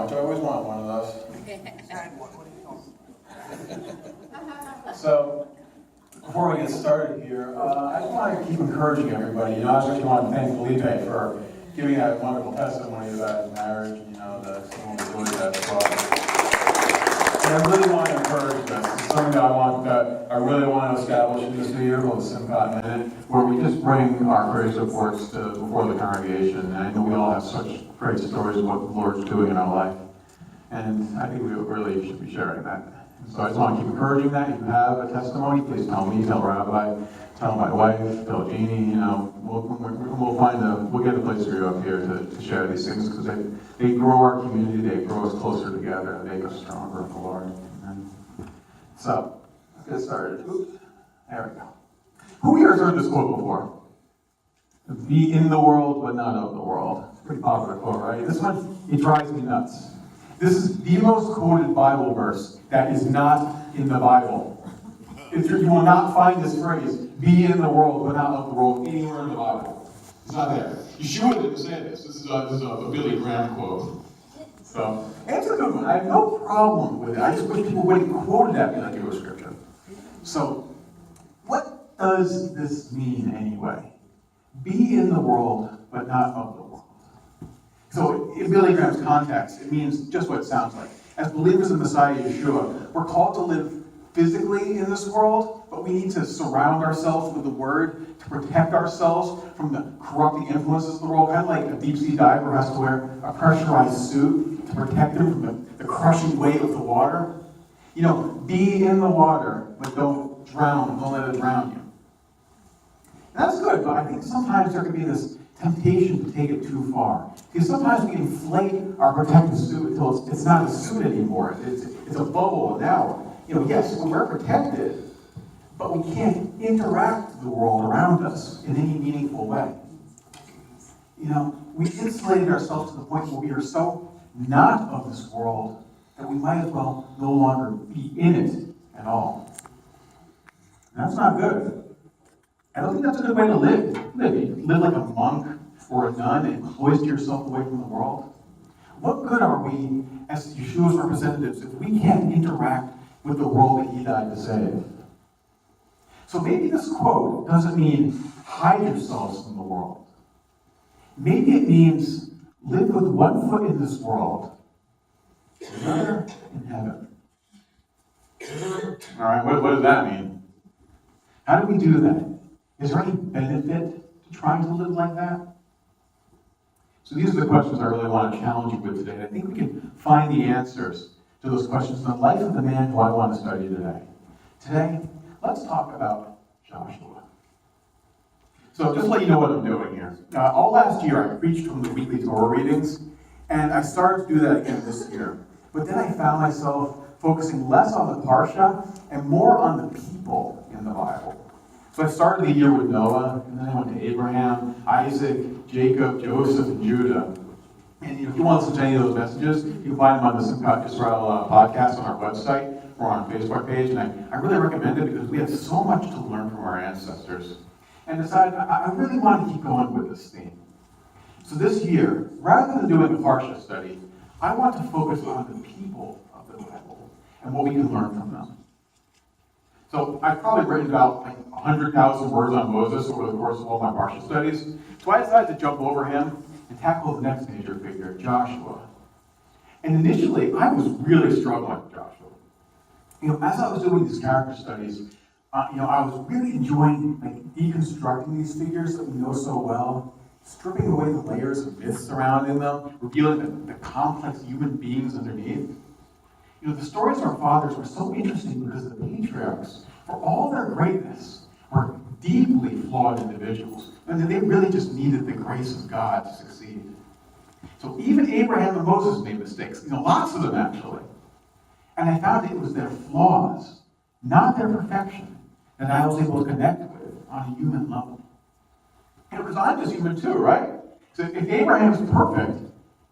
much. I always want one of those. So, before we get started here, I just want to keep encouraging everybody. I actually want to thank Felipe for giving that wonderful testimony about his marriage, the someone was really that strong. And I really want to encourage this. It's something that I really want to establish in this new year called the Simchat Minute, where we just bring our praise reports before the congregation. And I know we all have such great stories of what the Lord's doing in our life. And I think we really should be sharing that. So I just want to keep encouraging that. If you have a testimony, please tell me, tell Rabbi, tell my wife, tell Jeannie. We'll get a place for you up here to share these things, because they grow our community, they grow us closer together, and they make us stronger in the Lord. Amen. So let's get started. Oops, there we go. Who here has heard this quote before? Be in the world, but not of the world. It's a pretty popular quote, right? This one, it drives me nuts. This is the most quoted Bible verse that is not in the Bible. You will not find this phrase, be in the world, but not of the world, anywhere in the Bible. It's not there. Yeshua didn't say this. This is a Billy Graham quote. So, and it's a good one. I have no problem with it. I just wish people wouldn't quote it at me like it was scripture. So, what does this mean anyway? Be in the world, but not of the world. So, in Billy Graham's context, it means just what it sounds like. As believers in Messiah Yeshua, we're called to live physically in this world, but we need to surround ourselves with the Word to protect ourselves from the corrupting influences of the world, kind of like a deep-sea diver has to wear a pressurized suit to protect him from the crushing weight of the water. Be in the water, but don't drown, don't let it drown you. And that's good, but I think sometimes there can be this temptation to take it too far. Because sometimes we inflate our protective suit until it's not a suit anymore. It's a bubble now. Yes, we're protected, but we can't interact with the world around us in any meaningful way. We insulated ourselves to the point where we are so not of this world that we might as well no longer be in it at all. And that's not good. I don't think that's a good way to live. Live like a monk or a nun and cloister yourself away from the world. What good are we as Yeshua's representatives if we can't interact with the world that he died to save? So maybe this quote doesn't mean hide yourselves from the world. Maybe it means live with one foot in this world, another in heaven. All right, what does that mean? How do we do that? Is there any benefit to trying to live like that? So these are the questions I really want to challenge you with today. And I think we can find the answers to those questions in the life of the man who I want to study today. Today, let's talk about Joshua. So just to let you know what I'm doing here. All last year, I preached from the weekly Torah readings, and I started to do that again this year. But then I found myself focusing less on the Parsha and more on the people in the Bible. So I started the year with Noah, and then I went to Abraham, Isaac, Jacob, Joseph, and Judah. And if you want to listen to any of those messages, you can find them on the Simchat Yisrael podcast on our website or on our Facebook page. And I really recommend it because we have so much to learn from our ancestors. And decided I really want to keep going with this theme. So this year, rather than doing a Parsha study, I want to focus on the people of the Bible and what we can learn from them. So I've probably written about 100,000 words on Moses over the course of all my Parsha studies. So I decided to jump over him and tackle the next major figure, Joshua. And initially, I was really struggling with Joshua. As I was doing these character studies, I was really enjoying deconstructing these figures that we know so well, stripping away the layers of myths surrounding them, revealing the complex human beings underneath. The stories of our fathers were so interesting because the patriarchs, for all their greatness, were deeply flawed individuals, and they really just needed the grace of God to succeed. So even Abraham and Moses made mistakes, lots of them actually. And I found it was their flaws, not their perfection, that I was able to connect with on a human level. Because I'm just human too, right? So if Abraham's perfect,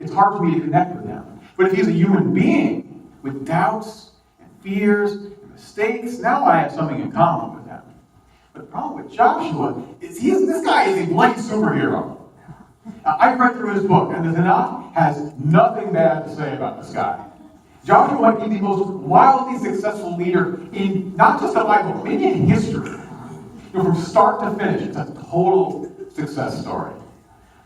it's hard for me to connect with him. But if he's a human being with doubts and fears and mistakes, now I have something in common with him. But the problem with Joshua is this guy is a bloody superhero. Now, I read through his book, and the Tanakh has nothing bad to say about this guy. Joshua might be the most wildly successful leader in not just the Bible, maybe in history. From start to finish, it's a total success story.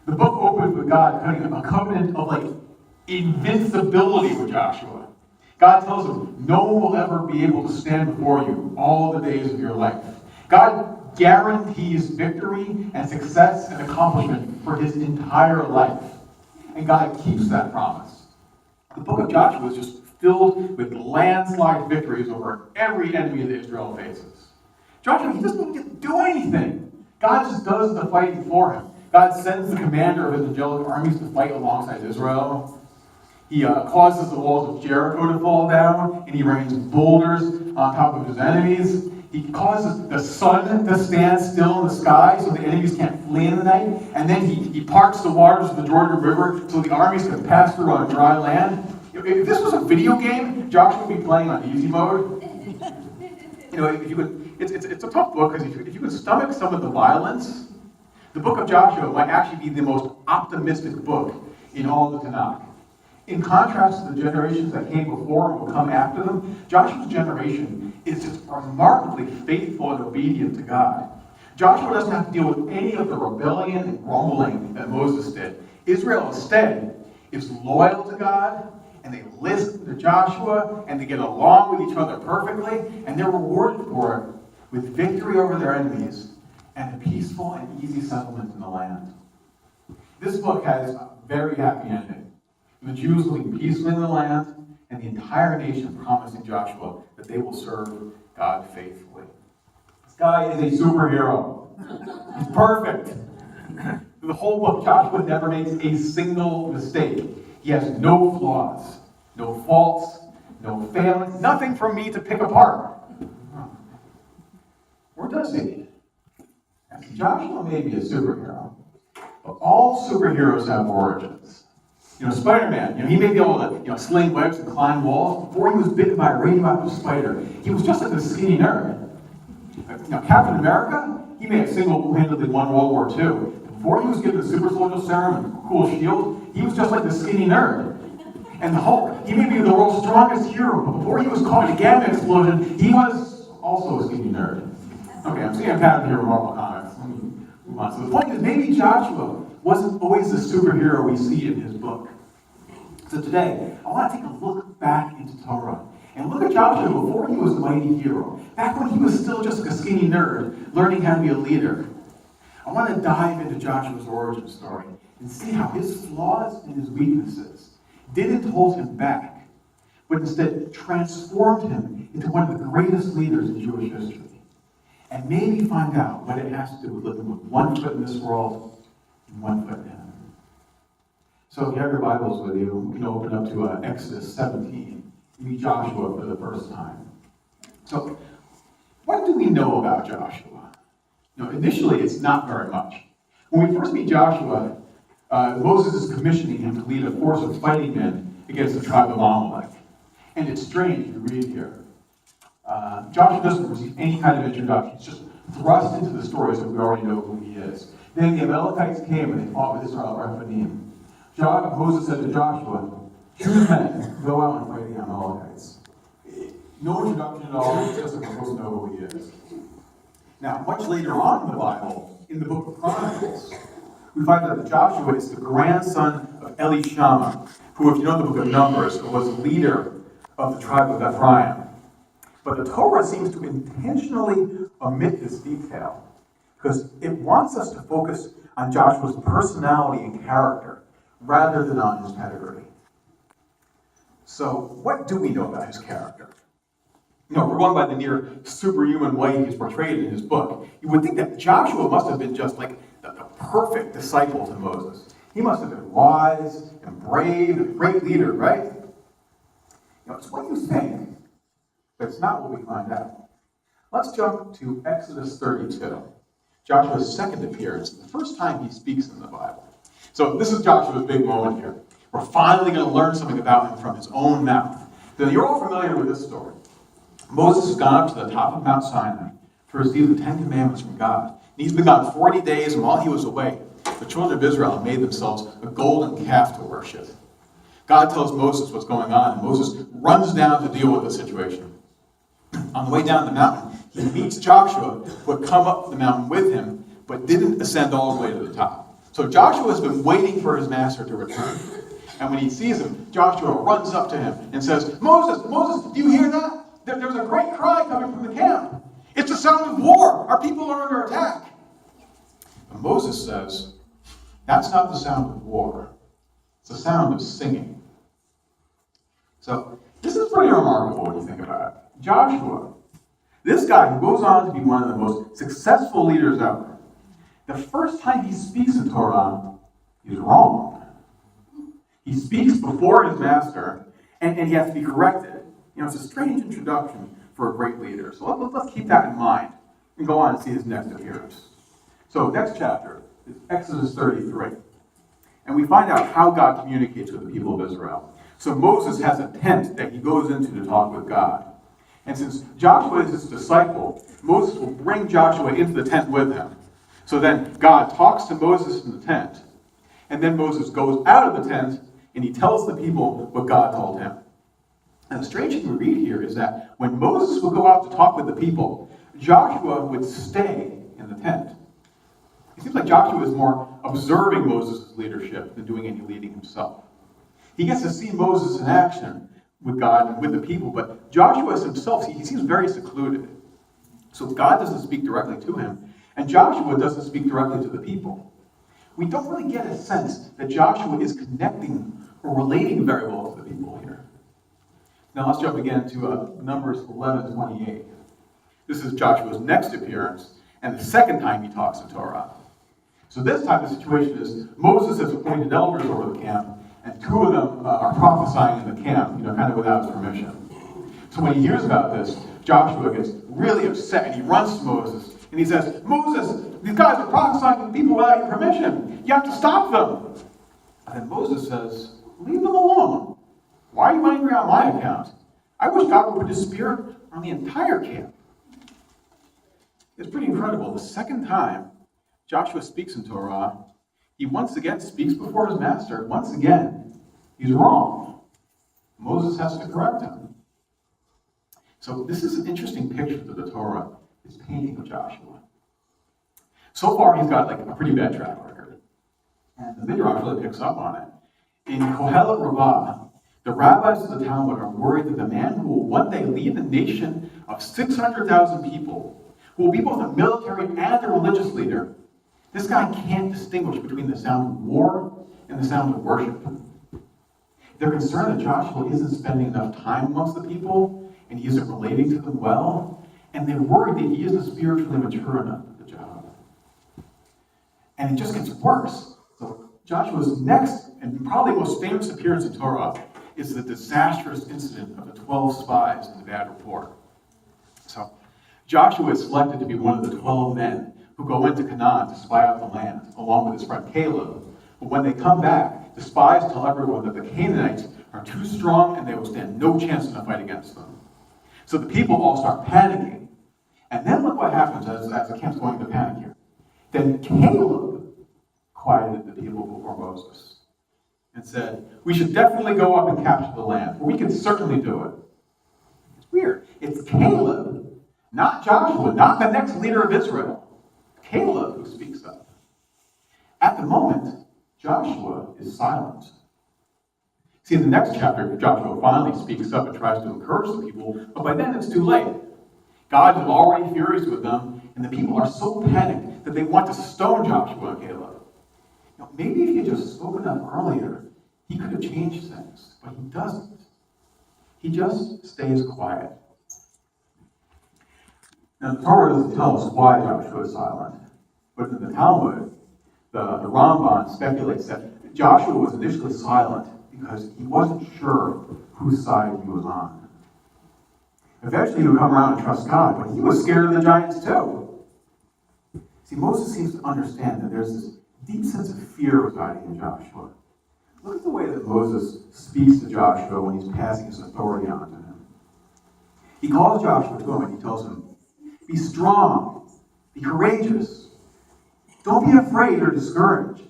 The book opens with God cutting a covenant of invincibility with Joshua. God tells him, no one will ever be able to stand before you all the days of your life. God guarantees victory and success and accomplishment for his entire life. And God keeps that promise. The book of Joshua is just filled with landslide victories over every enemy that Israel faces. Joshua, he doesn't even get to do anything. God just does the fighting for him. God sends the commander of his angelic armies to fight alongside Israel. He causes the walls of Jericho to fall down, and he rains boulders on top of his enemies. He causes the sun to stand still in the sky so the enemies can't flee in the night. And then he parts the waters of the Jordan River so the armies can pass through on dry land. If this was a video game, Joshua would be playing on easy mode. If you could, it's a tough book because if you could stomach some of the violence, the book of Joshua might actually be the most optimistic book in all the Tanakh. In contrast to the generations that came before and will come after them, Joshua's generation is just remarkably faithful and obedient to God. Joshua doesn't have to deal with any of the rebellion and grumbling that Moses did. Israel instead is loyal to God, and they listen to Joshua, and they get along with each other perfectly, and they're rewarded for it with victory over their enemies and a peaceful and easy settlement in the land. This book has a very happy ending. The Jews living peacefully in the land, and the entire nation promising Joshua that they will serve God faithfully. This guy is a superhero. He's perfect. The whole book, Joshua never makes a single mistake. He has no flaws, no faults, no failings, nothing for me to pick apart. Or does he? Joshua may be a superhero, but all superheroes have origins. Spider-Man, he may be able to, sling webs and climb walls. Before he was bitten by a radioactive spider, he was just like a skinny nerd. Captain America, he may have single-handedly won World War II. Before he was given the super soldier serum and cool shield, he was just like the skinny nerd. And the Hulk, he may be the world's strongest hero, but before he was caught in a gamma explosion, he was also a skinny nerd. Okay, I'm seeing a pattern here with Marvel Comics. Let me move on. So the point is, maybe Joshua wasn't always the superhero we see in his book. So today, I want to take a look back into Torah and look at Joshua before he was a mighty hero, back when he was still just a skinny nerd learning how to be a leader. I want to dive into Joshua's origin story and see how his flaws and his weaknesses didn't hold him back, but instead transformed him into one of the greatest leaders in Jewish history. And maybe find out what it has to do with living with one foot in this world and one foot in heaven. So if you have your Bibles with you, we can open up to Exodus 17. Meet Joshua for the first time. So, what do we know about Joshua? Initially, it's not very much. When we first meet Joshua, Moses is commissioning him to lead a force of fighting men against the tribe of Amalek. And it's strange to read here. Joshua doesn't receive any kind of introduction. He's just thrust into the story so we already know who he is. Then the Amalekites came and they fought with Israel at Rephidim. Moses said to Joshua, choose men, go out and fight the Amalekites. No introduction at all, it's just that we're supposed to know who he is. Now, much later on in the Bible, in the book of Chronicles, we find out that Joshua is the grandson of Elishama, who, if you know the book of Numbers, was the leader of the tribe of Ephraim. But the Torah seems to intentionally omit this detail because it wants us to focus on Joshua's personality and character rather than on his pedigree. So, what do we know about his character? We're going by the near superhuman way he's portrayed in his book. You would think that Joshua must have been just like the perfect disciple to Moses. He must have been wise and brave and a great leader, right? It's what you think, but it's not what we find out. Let's jump to Exodus 32, Joshua's second appearance, the first time he speaks in the Bible. So this is Joshua's big moment here. We're finally going to learn something about him from his own mouth. Now, you're all familiar with this story. Moses has gone up to the top of Mount Sinai to receive the Ten Commandments from God. And he's been gone 40 days, and while he was away, the children of Israel had made themselves a golden calf to worship. God tells Moses what's going on, and Moses runs down to deal with the situation. On the way down the mountain, he meets Joshua, who had come up the mountain with him, but didn't ascend all the way to the top. So Joshua has been waiting for his master to return. And when he sees him, Joshua runs up to him and says, Moses, Moses, do you hear that? There's a great cry coming from the camp. It's the sound of war. Our people are under attack. And Moses says, that's not the sound of war. It's the sound of singing. So this is pretty remarkable when you think about it. Joshua, this guy who goes on to be one of the most successful leaders ever, the first time he speaks in Torah, he's wrong. He speaks before his master, and he has to be corrected. You know, it's a strange introduction for a great leader. So let's keep that in mind and go on and see his next appearance. So next chapter is Exodus 33. And we find out how God communicates with the people of Israel. So Moses has a tent that he goes into to talk with God. And since Joshua is his disciple, Moses will bring Joshua into the tent with him. So then God talks to Moses in the tent. And then Moses goes out of the tent and he tells the people what God told him. And the strange thing we read here is that when Moses would go out to talk with the people, Joshua would stay in the tent. It seems like Joshua is more observing Moses' leadership than doing any leading himself. He gets to see Moses in action with God and with the people, but Joshua himself, he seems very secluded. So God doesn't speak directly to him, and Joshua doesn't speak directly to the people. We don't really get a sense that Joshua is connecting or relating very well to the people here. Now let's jump again to Numbers 11:28. This is Joshua's next appearance, and the second time he talks in Torah. So this time the situation is Moses has appointed elders over the camp, and two of them are prophesying in the camp, kind of without his permission. So when he hears about this, Joshua gets really upset, and he runs to Moses, and he says, Moses, these guys are prophesying to the people without your permission. You have to stop them. And then Moses says, leave them alone. Why are you angry on my account? I wish God would put his spirit on the entire camp. It's pretty incredible. The second time Joshua speaks in Torah, he once again speaks before his master. Once again, he's wrong. Moses has to correct him. So this is an interesting picture that the Torah is painting of Joshua. So far, he's got a pretty bad track record. And the Midrash really picks up on it. In Kohelet Rabbah, the rabbis of the Talmud are worried that the man who will one day lead a nation of 600,000 people, who will be both a military and a religious leader, this guy can't distinguish between the sound of war and the sound of worship. They're concerned that Joshua isn't spending enough time amongst the people, and he isn't relating to them well, and they're worried that he isn't spiritually mature enough for the job. And it just gets worse. So Joshua's next and probably most famous appearance in Torah is the disastrous incident of the 12 spies and the bad report. So Joshua is selected to be one of the 12 men who go into Canaan to spy out the land, along with his friend Caleb. But when they come back, the spies tell everyone that the Canaanites are too strong and they will stand no chance in a fight against them. So the people all start panicking. And then look what happens as the camp's going into panic here. Then Caleb quieted the people before Moses and said, we should definitely go up and capture the land, for we can certainly do it. It's weird. It's Caleb, not Joshua, not the next leader of Israel. Caleb who speaks up. At the moment, Joshua is silent. See, in the next chapter, Joshua finally speaks up and tries to encourage the people, but by then it's too late. God is already furious with them, and the people are so panicked that they want to stone Joshua and Caleb. Maybe if he had just spoken up earlier, he could have changed things, but he doesn't. He just stays quiet. Now, the Torah doesn't tell us why Joshua is silent, but in the Talmud, the Ramban speculates that Joshua was initially silent because he wasn't sure whose side he was on. Eventually, he would come around and trust God, but he was scared of the giants too. See, Moses seems to understand that there's this deep sense of fear residing in Joshua. Look at the way that Moses speaks to Joshua when he's passing his authority on to him. He calls Joshua to him and he tells him, be strong, be courageous. Don't be afraid or discouraged.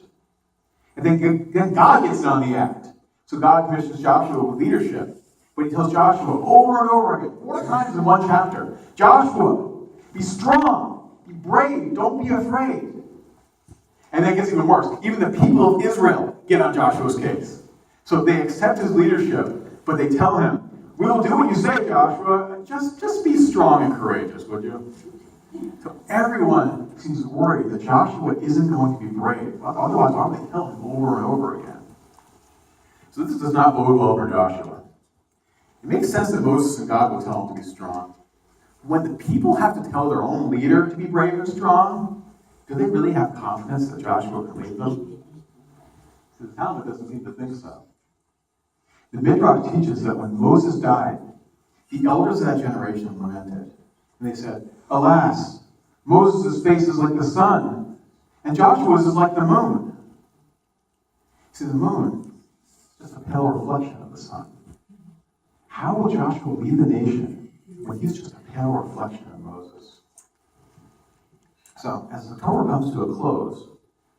And then God gets on the act. So God commissions Joshua with leadership. But he tells Joshua over and over again, 4 times in one chapter, Joshua, be strong, be brave, don't be afraid. And then it gets even worse. Even the people of Israel get on Joshua's case. So they accept his leadership, but they tell him, we will do what you say, Joshua. Just be strong and courageous, would you? So everyone seems worried that Joshua isn't going to be brave. Otherwise, why would they tell him over and over again? So this does not bode well for Joshua. It makes sense that Moses and God will tell him to be strong. When the people have to tell their own leader to be brave and strong, do they really have confidence that Joshua can lead them? So the Talmud doesn't seem to think so. The Midrash teaches that when Moses died, the elders of that generation lamented. And they said, alas, Moses' face is like the sun, and Joshua's is like the moon. See, the moon is just a pale reflection of the sun. How will Joshua lead the nation when he's just a pale reflection of Moses? So, as the Torah comes to a close,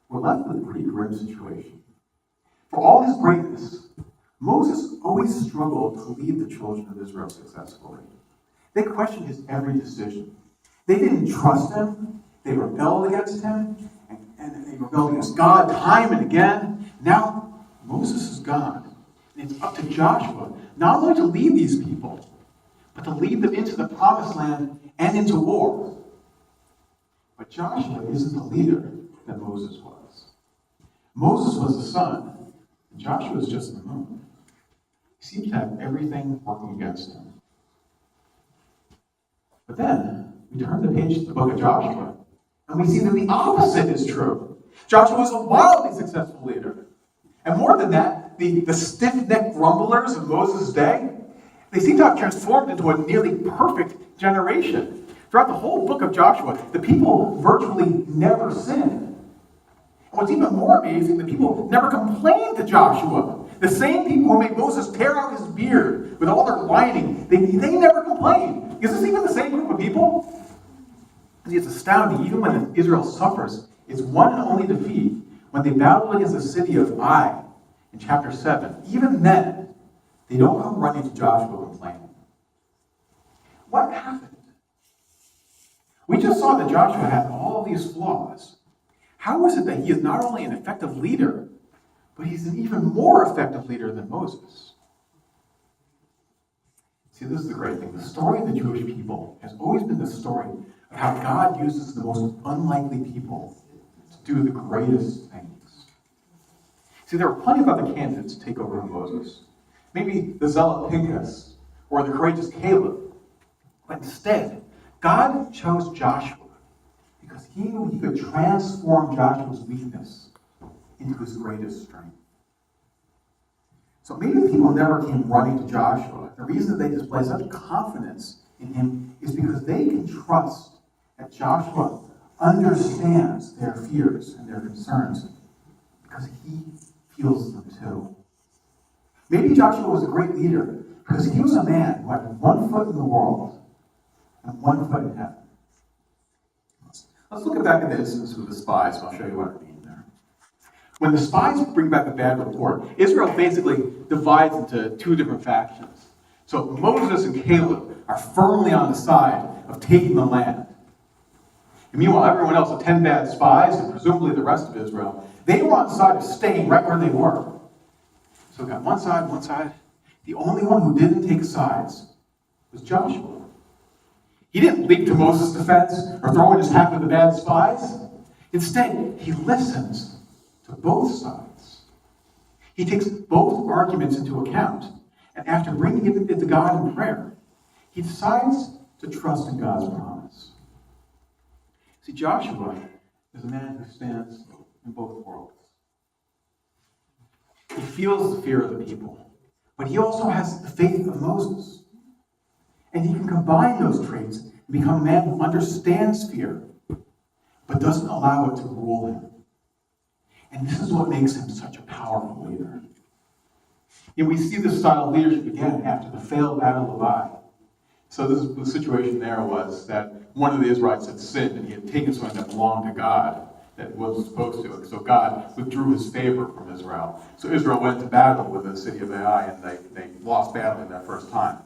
we're left with a pretty grim situation. For all his greatness, Moses always struggled to lead the children of Israel successfully. They questioned his every decision. They didn't trust him. They rebelled against him. And they rebelled against God time and again. Now, Moses is gone. And it's up to Joshua not only to lead these people, but to lead them into the promised land and into war. But Joshua isn't the leader that Moses was. Moses was the sun, and Joshua is just the moon. He seems to have everything working against him. But then, we turn the page to the book of Joshua, and we see that the opposite is true. Joshua was a wildly successful leader. And more than that, the stiff-necked grumblers of Moses' day, they seem to have transformed into a nearly perfect generation. Throughout the whole book of Joshua, the people virtually never sinned. And what's even more amazing, the people never complained to Joshua. The same people who made Moses tear out his beard with all their whining, they never complained. Is this even the same group of people? It's astounding. Even when Israel suffers its one and only defeat, when they battled against the city of Ai in chapter 7, even then, they don't come running to Joshua complaining. What happened? We just saw that Joshua had all these flaws. How is it that he is not only an effective leader, but he's an even more effective leader than Moses? See, this is the great thing. The story of the Jewish people has always been the story of how God uses the most unlikely people to do the greatest things. See, there were plenty of other candidates to take over from Moses. Maybe the zealot Pinchas or the courageous Caleb. But instead, God chose Joshua because he knew he could transform Joshua's weakness into his greatest strength. So maybe the people never came running to Joshua. The reason that they display such confidence in him is because they can trust that Joshua understands their fears and their concerns because he feels them too. Maybe Joshua was a great leader because he was a man who had one foot in the world and one foot in heaven. Let's look back at the instance with the spies, and I'll show you what I mean there. When the spies bring back a bad report, Israel basically divides into 2 different factions. So Moses and Caleb are firmly on the side of taking the land. And meanwhile, everyone else, the 10 bad spies, and presumably the rest of Israel, they were on the side of staying right where they were. So we've got one side. The only one who didn't take sides was Joshua. He didn't leap to Moses' defense or throw in his hat with the bad spies. Instead, he listens to both sides. He takes both arguments into account, and after bringing it to God in prayer, he decides to trust in God's promise. See, Joshua is a man who stands in both worlds. He feels the fear of the people, but he also has the faith of Moses. And he can combine those traits and become a man who understands fear, but doesn't allow it to rule him. And this is what makes him such a powerful leader. And we see this style of leadership again after the failed battle of Ai. So the situation there was that one of the Israelites had sinned and he had taken something that belonged to God. that wasn't supposed to. So God withdrew his favor from Israel. So Israel went to battle with the city of Ai, and they lost battle in that first time.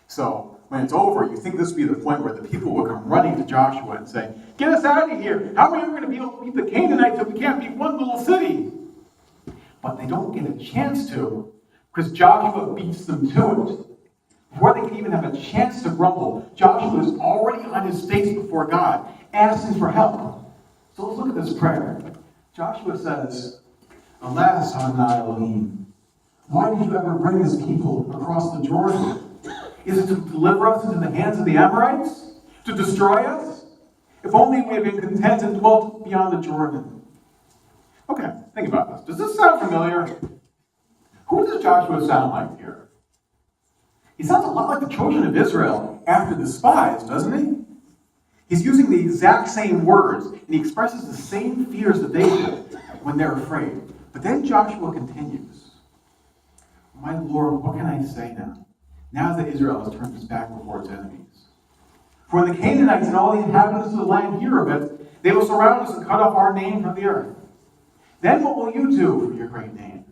So when it's over, you think this would be the point where the people will come running to Joshua and say, "Get us out of here! How are we ever going to be able to beat the Canaanites if we can't beat one little city?" But they don't get a chance to, because Joshua beats them to it. Before they can even have a chance to grumble, Joshua is already on his face before God, asking for help. So let's look at this prayer. Joshua says, "Alas, Adonai Elohim, why did you ever bring this people across the Jordan? Is it to deliver us into the hands of the Amorites? To destroy us? If only we had been content and dwelt beyond the Jordan." Okay, think about this. Does this sound familiar? Who does Joshua sound like here? He sounds a lot like the children of Israel after the spies, doesn't he? He's using the exact same words, and he expresses the same fears that they did when they're afraid. But then Joshua continues, "My Lord, what can I say now? Now that Israel has turned its back before its enemies. For when the Canaanites and all the inhabitants of the land hear of it, they will surround us and cut off our name from the earth. Then what will you do for your great name?"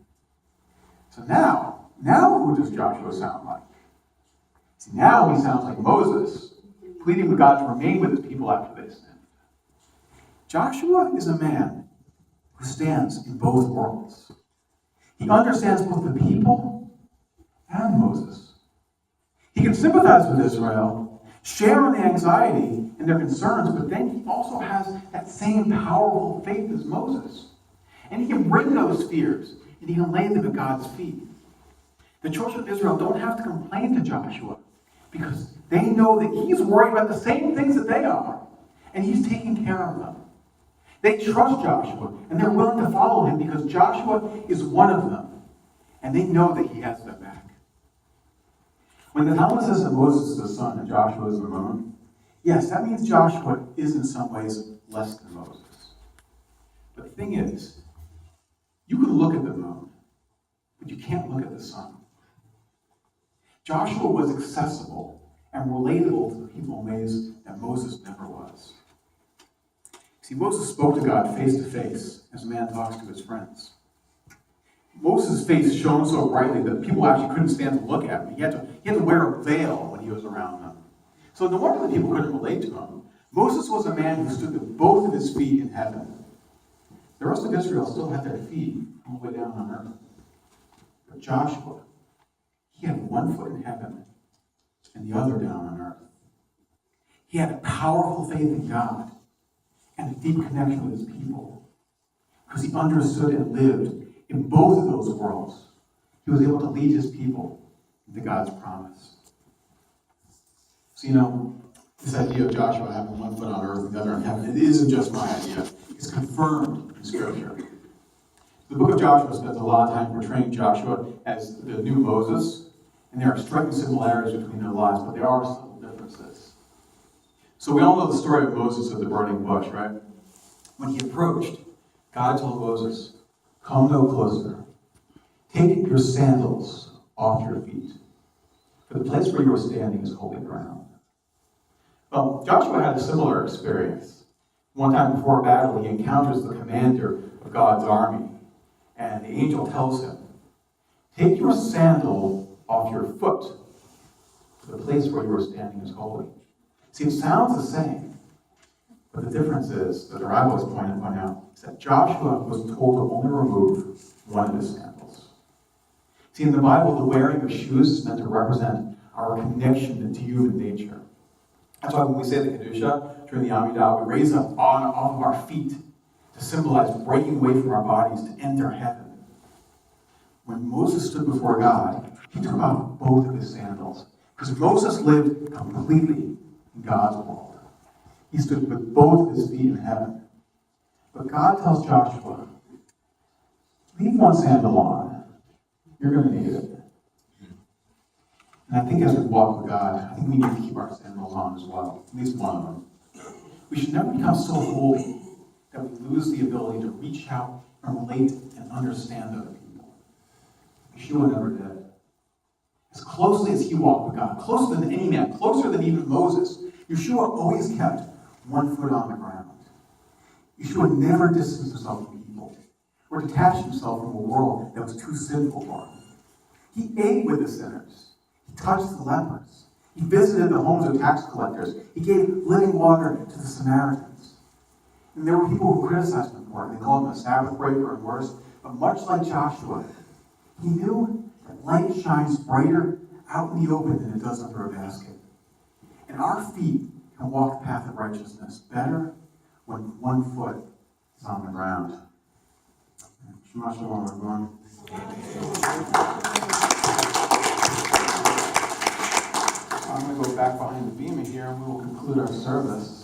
So now who does Joshua sound like? See, now he sounds like Moses, pleading with God to remain with his people after they sinned. Joshua is a man who stands in both worlds. He understands both the people and Moses. He can sympathize with Israel, share in the anxiety and their concerns, but then he also has that same powerful faith as Moses. And he can bring those fears, and he can lay them at God's feet. The children of Israel don't have to complain to Joshua, because they know that he's worried about the same things that they are, and he's taking care of them. They trust Joshua, and they're willing to follow him because Joshua is one of them, and they know that he has their back. When the Talmud says that Moses is the sun and Joshua is the moon, yes, that means Joshua is in some ways less than Moses. But the thing is, you can look at the moon, but you can't look at the sun. Joshua was accessible and relatable to the people in ways that Moses never was. See, Moses spoke to God face to face as a man talks to his friends. Moses' face shone so brightly that people actually couldn't stand to look at him. He had to wear a veil when he was around them. So no wonder that people couldn't relate to him. Moses was a man who stood with both of his feet in heaven. The rest of Israel still had their feet all the way down on earth. But Joshua, he had one foot in heaven and the other down on earth. He had a powerful faith in God and a deep connection with his people because he understood and lived in both of those worlds. He was able to lead his people into God's promise. So, this idea of Joshua having one foot on earth and the other in heaven, it isn't just my idea. It's confirmed in Scripture. The book of Joshua spends a lot of time portraying Joshua as the new Moses, and there are striking similarities between their lives, but there are subtle differences. So we all know the story of Moses at the burning bush, right? When he approached, God told Moses, "Come no closer. Take your sandals off your feet, for the place where you are standing is holy ground." Well, Joshua had a similar experience. One time before battle, he encounters the commander of God's army, and the angel tells him, "Take your sandal off your foot, for the place where you are standing is holy." See, it sounds the same, but the difference is, that the rabbis point out, is that Joshua was told to only remove one of his sandals. See, in the Bible, the wearing of shoes is meant to represent our connection to human nature. That's why when we say the Kedusha during the Amidah, we raise up off of our feet to symbolize breaking away from our bodies to enter heaven. When Moses stood before God, he took off both of his sandals, because Moses lived completely in God's world. He stood with both of his feet in heaven. But God tells Joshua, "Leave one sandal on. You're going to need it." And I think as we walk with God, I think we need to keep our sandals on as well, at least one of them. We should never become so holy that we lose the ability to reach out and relate and understand other people. Yeshua never did. As closely as he walked with God, closer than any man, closer than even Moses, Yeshua always kept one foot on the ground. Yeshua never distanced himself from people or detached himself from a world that was too sinful for him. He ate with the sinners. He touched the lepers. He visited the homes of tax collectors. He gave living water to the Samaritans. And there were people who criticized him for it. They called him a Sabbath breaker and worse. But much like Joshua, he knew that light shines brighter out in the open than it does under a basket. And our feet can walk the path of righteousness better when one foot is on the ground. Shema shalom, everyone. I'm going to go back behind the bema here and we will conclude our service.